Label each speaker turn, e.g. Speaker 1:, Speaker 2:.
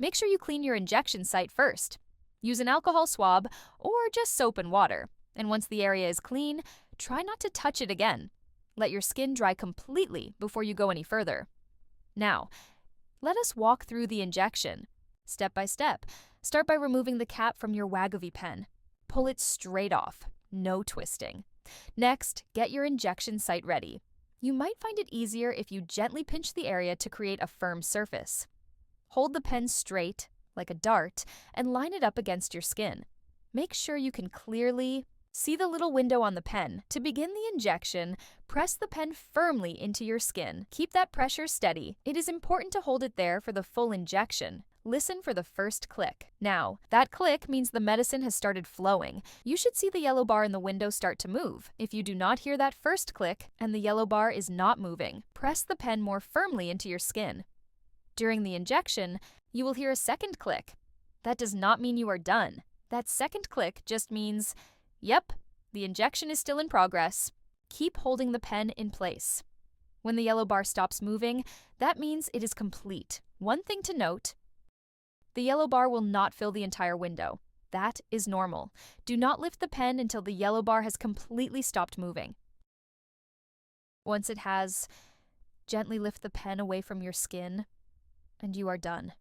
Speaker 1: Make sure you clean your injection site first. Use an alcohol swab or just soap and water. And once the area is clean, try not to touch it again. Let your skin dry completely before you go any further. Now, let us walk through the injection. Step by step, start by removing the cap from your Wegovy pen. Pull it straight off, no twisting. Next, get your injection site ready. You might find it easier if you gently pinch the area to create a firm surface. Hold the pen straight, like a dart, and line it up against your skin. Make sure you can clearly see the little window on the pen. To begin the injection, press the pen firmly into your skin. Keep that pressure steady. It is important to hold it there for the full injection. Listen for the first click. Now, that click means the medicine has started flowing. You should see the yellow bar in the window start to move. If you do not hear that first click and the yellow bar is not moving, press the pen more firmly into your skin. During the injection, you will hear a second click. That does not mean you are done. That second click just means, yep, the injection is still in progress. Keep holding the pen in place. When the yellow bar stops moving, that means it is complete. One thing to note: the yellow bar will not fill the entire window. That is normal. Do not lift the pen until the yellow bar has completely stopped moving. Once it has, gently lift the pen away from your skin, and you are done.